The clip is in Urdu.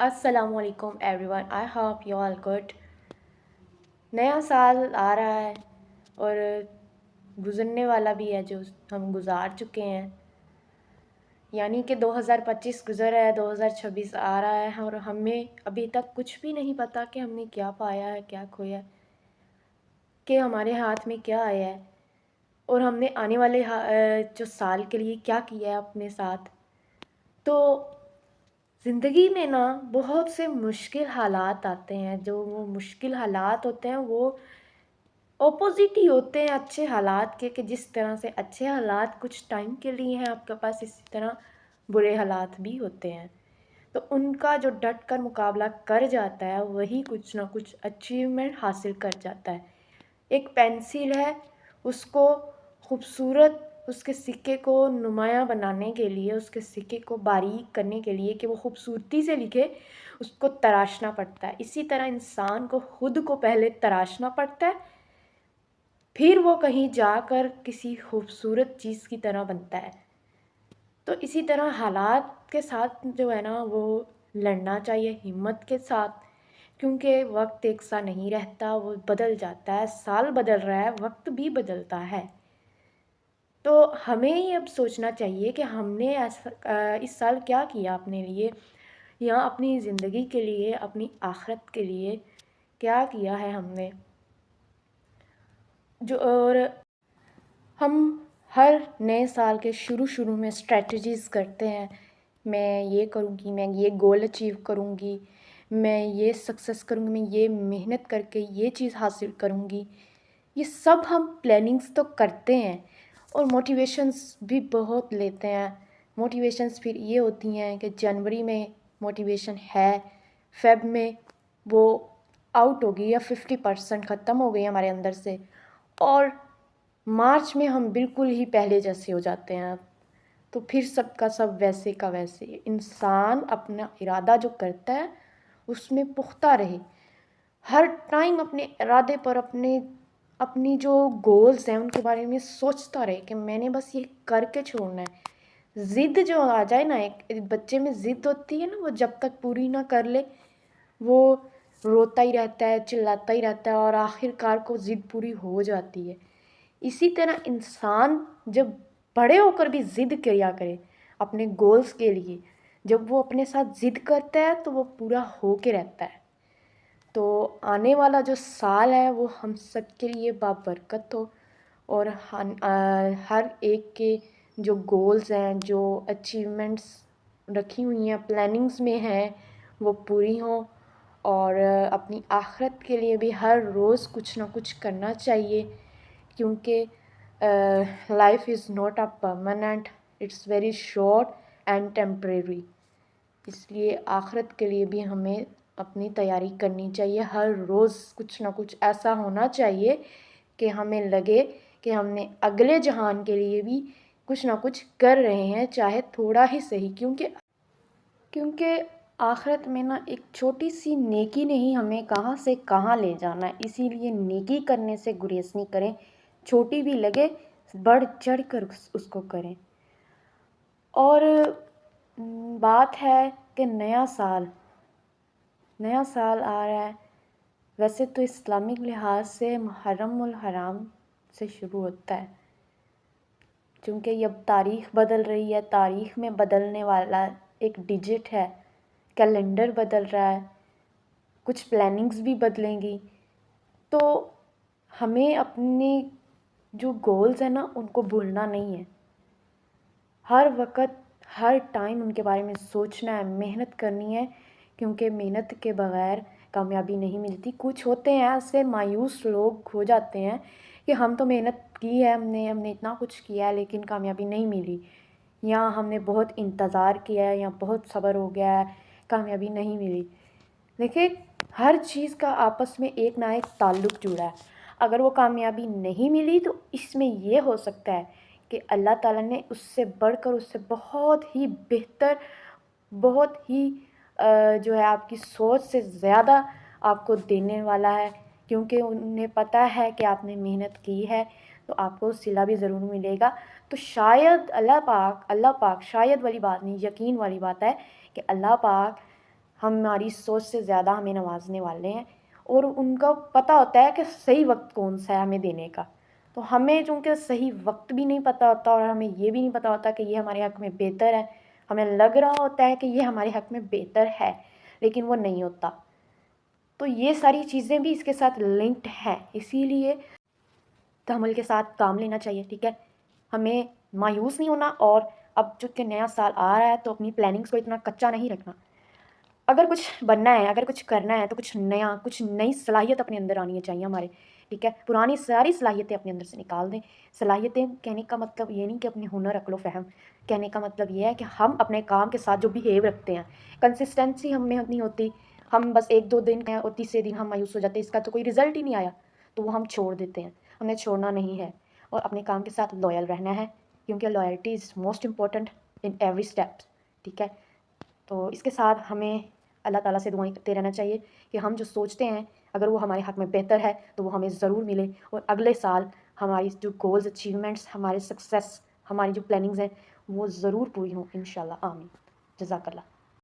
السلام علیکم every one, I hope you all good. نیا سال آ رہا ہے اور گزرنے والا بھی ہے، جو ہم گزار چکے ہیں، یعنی کہ 2025 گزر ہے، 2026 آ رہا ہے اور ہمیں ابھی تک کچھ بھی نہیں پتہ کہ ہم نے کیا پایا ہے، کیا کھویا ہے، کہ ہمارے ہاتھ میں کیا آیا ہے اور ہم نے آنے والے جو سال کے لیے کیا کیا ہے اپنے ساتھ۔ تو زندگی میں نا بہت سے مشکل حالات آتے ہیں، جو وہ مشکل حالات ہوتے ہیں وہ اپوزٹ ہی ہوتے ہیں اچھے حالات کے، کہ جس طرح سے اچھے حالات کچھ ٹائم کے لیے ہیں آپ کے پاس، اسی طرح برے حالات بھی ہوتے ہیں۔ تو ان کا جو ڈٹ کر مقابلہ کر جاتا ہے وہی کچھ نہ کچھ اچیومنٹ حاصل کر جاتا ہے۔ ایک پینسل ہے، اس کو خوبصورت، اس کے سکے کو نمایاں بنانے کے لیے، اس کے سکے کو باریک کرنے کے لیے کہ وہ خوبصورتی سے لکھے، اس کو تراشنا پڑتا ہے۔ اسی طرح انسان کو خود کو پہلے تراشنا پڑتا ہے، پھر وہ کہیں جا کر کسی خوبصورت چیز کی طرح بنتا ہے۔ تو اسی طرح حالات کے ساتھ جو ہے نا وہ لڑنا چاہیے ہمت کے ساتھ، کیونکہ وقت ایک سا نہیں رہتا، وہ بدل جاتا ہے، سال بدل رہا ہے، وقت بھی بدلتا ہے۔ تو ہمیں ہی اب سوچنا چاہیے کہ ہم نے اس سال کیا کیا اپنے لیے، یا اپنی زندگی کے لیے، اپنی آخرت کے لیے کیا کیا ہے ہم نے۔ اور ہم ہر نئے سال کے شروع میں اسٹریٹجیز کرتے ہیں، میں یہ کروں گی، میں یہ گول اچیو کروں گی، میں یہ سکسیس کروں گی، میں یہ محنت کر کے یہ چیز حاصل کروں گی۔ یہ سب ہم پلاننگز تو کرتے ہیں اور موٹیویشنز بھی بہت لیتے ہیں۔ موٹیویشنز پھر یہ ہوتی ہیں کہ جنوری میں موٹیویشن ہے، فیب میں وہ آؤٹ ہو گئی یا 50% ختم ہو گئی ہمارے اندر سے، اور مارچ میں ہم بالکل ہی پہلے جیسے ہو جاتے ہیں۔ تو پھر سب کا سب ویسے کا ویسے۔ انسان اپنا ارادہ جو کرتا ہے اس میں پختہ رہے، ہر ٹائم اپنے ارادے پر، اپنی جو گولز ہیں ان کے بارے میں سوچتا رہے کہ میں نے بس یہ کر کے چھوڑنا ہے۔ ضد جو آ جائے نا، ایک بچے میں ضد ہوتی ہے نا، وہ جب تک پوری نہ کر لے وہ روتا ہی رہتا ہے، چلاتا ہی رہتا ہے، اور آخر کار کو ضد پوری ہو جاتی ہے۔ اسی طرح انسان جب بڑے ہو کر بھی ضد کیا کرے اپنے گولز کے لیے، جب وہ اپنے ساتھ ضد کرتا ہے تو وہ پورا ہو کے رہتا ہے۔ تو آنے والا جو سال ہے وہ ہم سب کے لیے بابرکت ہو، اور ہر ایک کے جو گولز ہیں، جو اچیومنٹس رکھی ہوئی ہیں، پلاننگز میں ہیں، وہ پوری ہوں۔ اور اپنی آخرت کے لیے بھی ہر روز کچھ نہ کچھ کرنا چاہیے، کیونکہ life is not a permanent, it's very short and temporary. اس لیے آخرت کے لیے بھی ہمیں اپنی تیاری کرنی چاہیے، ہر روز کچھ نہ کچھ ایسا ہونا چاہیے کہ ہمیں لگے کہ ہم نے اگلے جہان کے لیے بھی کچھ نہ کچھ کر رہے ہیں، چاہے تھوڑا ہی صحیح، کیونکہ آخرت میں نا ایک چھوٹی سی نیکی نے ہی ہمیں کہاں سے کہاں لے جانا ہے۔ اسی لیے نیکی کرنے سے گریز نہیں کریں، چھوٹی بھی لگے بڑھ چڑھ کر اس کو کریں۔ اور بات ہے کہ نیا سال آ رہا ہے، ویسے تو اسلامک لحاظ سے محرم الحرام سے شروع ہوتا ہے، چونکہ اب تاریخ بدل رہی ہے، تاریخ میں بدلنے والا ایک ڈیجٹ ہے، کیلنڈر بدل رہا ہے، کچھ پلاننگز بھی بدلیں گی۔ تو ہمیں اپنے جو گولز ہیں نا ان کو بھولنا نہیں ہے، ہر وقت ہر ٹائم ان کے بارے میں سوچنا ہے، محنت کرنی ہے، کیونکہ محنت کے بغیر کامیابی نہیں ملتی۔ کچھ ہوتے ہیں ایسے مایوس لوگ ہو جاتے ہیں کہ ہم تو محنت کی ہے، ہم نے اتنا کچھ کیا ہے لیکن کامیابی نہیں ملی، یا ہم نے بہت انتظار کیا ہے یا بہت صبر ہو گیا ہے، کامیابی نہیں ملی۔ دیکھیں، ہر چیز کا آپس میں ایک نہ ایک تعلق جڑا ہے۔ اگر وہ کامیابی نہیں ملی تو اس میں یہ ہو سکتا ہے کہ اللہ تعالیٰ نے اس سے بڑھ کر، اس سے بہت ہی بہتر، بہت ہی جو ہے آپ کی سوچ سے زیادہ آپ کو دینے والا ہے، کیونکہ انہیں پتہ ہے کہ آپ نے محنت کی ہے تو آپ کو صلہ بھی ضرور ملے گا۔ تو شاید اللہ پاک شاید والی بات نہیں، یقین والی بات ہے کہ اللہ پاک ہماری سوچ سے زیادہ ہمیں نوازنے والے ہیں، اور ان کا پتہ ہوتا ہے کہ صحیح وقت کون سا ہے ہمیں دینے کا. تو ہمیں چونکہ صحیح وقت بھی نہیں پتہ ہوتا اور ہمیں یہ بھی نہیں پتہ ہوتا کہ یہ ہمارے حق میں بہتر ہے. ہمیں لگ رہا ہوتا ہے کہ یہ ہمارے حق میں بہتر ہے لیکن وہ نہیں ہوتا. تو یہ ساری چیزیں بھی اس کے ساتھ لنکڈ ہیں، اسی لیے تحمل کے ساتھ کام لینا چاہیے. ٹھیک ہے، ہمیں مایوس نہیں ہونا، اور اب چونکہ نیا سال آ رہا ہے تو اپنی پلاننگس کو اتنا کچا نہیں رکھنا. اگر کچھ بننا ہے، اگر کچھ کرنا ہے تو کچھ نیا، کچھ نئی صلاحیت اپنے اندر آنی چاہیے ہمارے. ٹھیک ہے، پرانی ساری صلاحیتیں اپنے اندر سے نکال دیں. صلاحیتیں کہنے کا مطلب یہ نہیں کہ اپنے ہنر عقل و فہم، کہنے کا مطلب یہ ہے کہ ہم اپنے کام کے ساتھ جو بیہیو رکھتے ہیں، کنسسٹنسی ہم میں نہیں ہوتی. ہم بس 1-2 دن ہیں اور تیسرے دن ہم مایوس ہو جاتے ہیں، اس کا تو کوئی رزلٹ ہی نہیں آیا، تو وہ ہم چھوڑ دیتے ہیں. ہمیں چھوڑنا نہیں ہے اور اپنے کام کے ساتھ لویل رہنا ہے، کیونکہ loyalty is most important in every step. ٹھیک ہے، تو اس کے ساتھ ہمیں اللہ تعالیٰ سے دعائیں کرتے رہنا چاہیے کہ ہم جو سوچتے ہیں اگر وہ ہمارے حق میں بہتر ہے تو وہ ہمیں ضرور ملے، اور اگلے سال ہماری جو گولز، اچیومنٹس، ہمارے سکسیس، ہماری جو پلاننگز ہیں وہ ضرور پوری ہوں انشاءاللہ. آمین. جزاک اللہ.